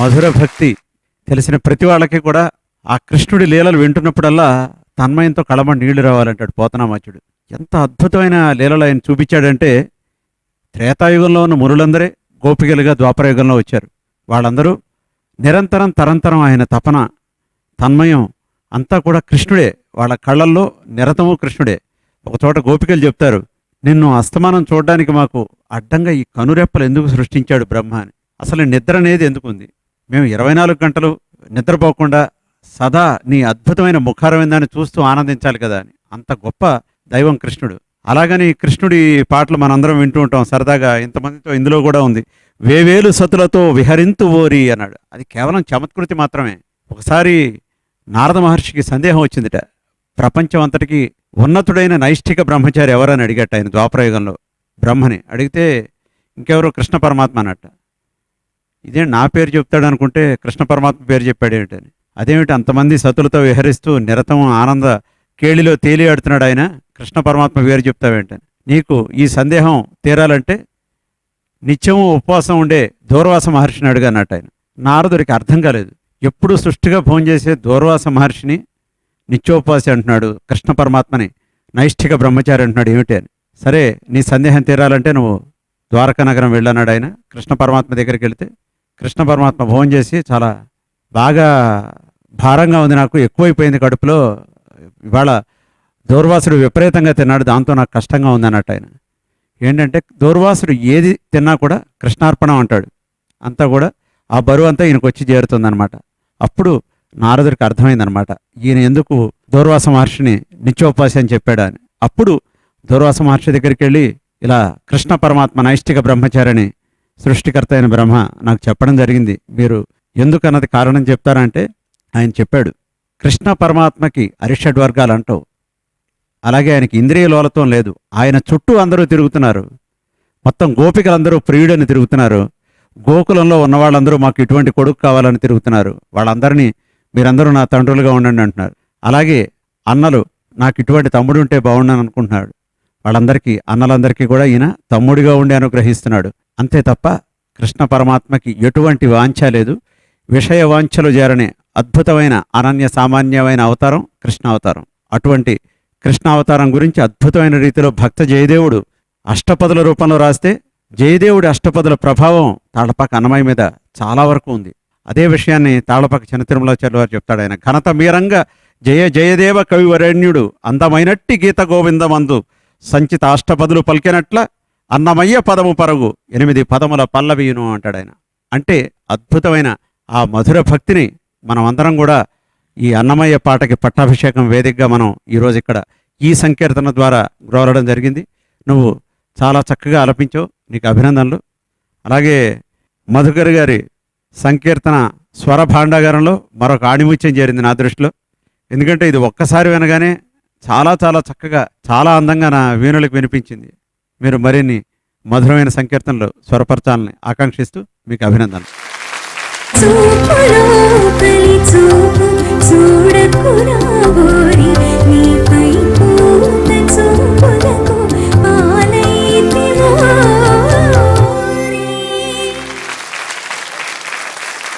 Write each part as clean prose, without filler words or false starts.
మధుర భక్తి తెలిసిన ప్రతి వాళ్ళకి కూడా ఆ కృష్ణుడి లీలలు వింటున్నప్పుడల్లా తన్మయంతో కళమ నీళ్లు రావాలంటాడు పోతనామాచుడు. ఎంత అద్భుతమైన లీలలు ఆయన చూపించాడంటే, త్రేతాయుగంలో ఉన్న మునులందరే గోపికలుగా ద్వాపరయుగంలో వచ్చారు. వాళ్ళందరూ నిరంతరం తరంతరం ఆయన తపన తన్మయం అంతా కూడా కృష్ణుడే. వాళ్ళ కళ్ళల్లో నిరతము కృష్ణుడే. ఒకచోట గోపికలు చెప్తారు, నిన్ను అస్తమానం చూడడానికి మాకు అడ్డంగా ఈ కనురెప్పలు ఎందుకు సృష్టించాడు బ్రహ్మ అని. అసలు నిద్ర అనేది ఎందుకుంది? మేము 24 గంటలు నిద్రపోకుండా సదా నీ అద్భుతమైన ముఖారవిందాన్ని చూస్తూ ఆనందించాలి కదా అని. అంత గొప్ప దైవం కృష్ణుడు. అలాగని కృష్ణుడి పాటలు మనందరం వింటూ ఉంటాం సరదాగా. ఇంతమందితో ఇందులో కూడా ఉంది, వేవేలు సతులతో విహరింతు ఓరి అన్నాడు. అది కేవలం చమత్కృతి మాత్రమే. ఒకసారి నారద మహర్షికి సందేహం వచ్చిందిట, ప్రపంచం అంతటికి ఉన్నతుడైన నైష్ఠిక బ్రహ్మచారి ఎవరని అడిగట ఆయన ద్వాపరయుగంలో బ్రహ్మని. అడిగితే ఇంకెవరో కృష్ణ పరమాత్మ అన్నట్ట. ఇదే నా పేరు చెప్తాడు అనుకుంటే కృష్ణ పరమాత్మ పేరు చెప్పాడు ఏమిటని. అదేమిటి అంతమంది సతులతో విహరిస్తూ నిరతం ఆనంద కేళిలో తేలియాడుతున్నాడు ఆయన, కృష్ణ పరమాత్మ పేరు చెప్తావేంటని. నీకు ఈ సందేహం తీరాలంటే నిత్యము ఉపవాసం ఉండే దూర్వాస మహర్షిని అడుగు అన్నట్టు ఆయన. నారదుడికి అర్థం కాలేదు. ఎప్పుడూ సృష్టిగా ఫోన్ చేసే దూర్వాస మహర్షిని నిత్యోపవాసి అంటున్నాడు, కృష్ణ పరమాత్మని నైష్ఠిక బ్రహ్మచారి అంటున్నాడు ఏమిటి అని. సరే నీ సందేహం తీరాలంటే నువ్వు ద్వారకా నగరం వెళ్ళన్నాడు ఆయన. కృష్ణ పరమాత్మ దగ్గరికి వెళితే కృష్ణ పరమాత్మ ఫోన్ చేసి, చాలా బాగా భారంగా ఉంది, నాకు ఎక్కువైపోయింది కడుపులో, ఇవాళ దూర్వాసుడు విపరీతంగా తిన్నాడు, దాంతో నాకు కష్టంగా ఉంది అన్నట్టు ఆయన. ఏంటంటే దూర్వాసుడు ఏది తిన్నా కూడా కృష్ణార్పణం అంటాడు. అంతా కూడా ఆ బరువు అంతా ఈయనకు వచ్చి చేరుతుందనమాట. అప్పుడు నారదుడికి అర్థమైందనమాట, ఈయన ఎందుకు దూర్వాస మహర్షిని నిత్యోపాసి అని చెప్పాడు అని. అప్పుడు దూర్వాస మహర్షి దగ్గరికి వెళ్ళి, ఇలా కృష్ణ పరమాత్మ నైష్ఠిక బ్రహ్మచారిని సృష్టికర్త అయిన బ్రహ్మ నాకు చెప్పడం జరిగింది, మీరు ఎందుకన్నది కారణం చెప్తారంటే ఆయన చెప్పాడు, కృష్ణ పరమాత్మకి అరిషడ్వర్గాలు అంటావు, అలాగే ఆయనకి ఇంద్రియ లోలత్వం లేదు. ఆయన చుట్టూ అందరూ తిరుగుతున్నారు, మొత్తం గోపికలందరూ ప్రియుడని తిరుగుతున్నారు, గోకులంలో ఉన్న వాళ్ళందరూ మాకు ఇటువంటి కొడుకు కావాలని తిరుగుతున్నారు, వాళ్ళందరినీ మీరందరూ నా తండ్రులుగా ఉండండి అంటున్నారు. అలాగే అన్నలు నాకు ఇటువంటి తమ్ముడు ఉంటే బాగుండని అనుకుంటున్నాడు, వాళ్ళందరికీ అన్నలందరికీ కూడా ఈయన తమ్ముడిగా ఉండి అనుగ్రహిస్తున్నాడు. అంతే తప్ప కృష్ణ పరమాత్మకి ఎటువంటి వాంఛ లేదు. విషయ వాంఛలు చేరనే అద్భుతమైన అనన్య సామాన్యమైన అవతారం కృష్ణ అవతారం. అటువంటి కృష్ణ అవతారం గురించి అద్భుతమైన రీతిలో భక్త జయదేవుడు అష్టపదుల రూపంలో రాస్తే, జయదేవుడి అష్టపదుల ప్రభావం తాళపాక అన్నమయ్య మీద చాలా వరకు ఉంది. అదే విషయాన్ని తాళపాక చిన్న తిరుమలాచార్యుల వారు చెప్తాడు. ఆయన ఘనత మీరంగా జయ జయదేవ కవివరేణ్యుడు అందమైనట్టి గీత గోవిందమందు సంచిత అష్టపదులు పలికినట్ల అన్నమయ్య పదము పరగు 8 పదముల పల్లవీయును అంటాడు ఆయన. అంటే అద్భుతమైన ఆ మధుర భక్తిని మనం అందరం కూడా ఈ అన్నమయ్య పాటకి పట్టాభిషేకం వేదికగా మనం ఈరోజు ఇక్కడ ఈ సంకీర్తన ద్వారా గ్రోలడం జరిగింది. నువ్వు చాలా చక్కగా ఆలపించావు, నీకు అభినందనలు. అలాగే మధుకర్ గారి సంకీర్తన స్వర భాండాగారంలో మరొక ఆణిముత్యం చేరింది నా దృష్టిలో. ఎందుకంటే ఇది ఒక్కసారి వినగానే చాలా చాలా చక్కగా చాలా అందంగా నా వీణులకు వినిపించింది. మీరు మరిన్ని మధురమైన సంకీర్తనలు స్వరపరచాలని ఆకాంక్షిస్తూ మీకు అభినందనలు.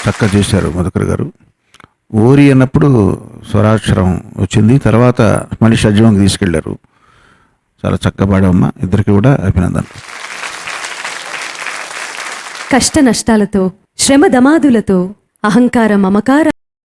చక్కగా చేశారు మధుకర్ గారు. ఓరి అన్నప్పుడు స్వరాక్షరం వచ్చింది, తర్వాత మళ్ళీ షడ్జంకి తీసుకెళ్లారు. చాలా చక్కగా పాడామమ్మా, ఇద్దరికి కూడా అభినందనలు. కష్ట నష్టాలతో శ్రమ దమాదులతో అహంకార మమకార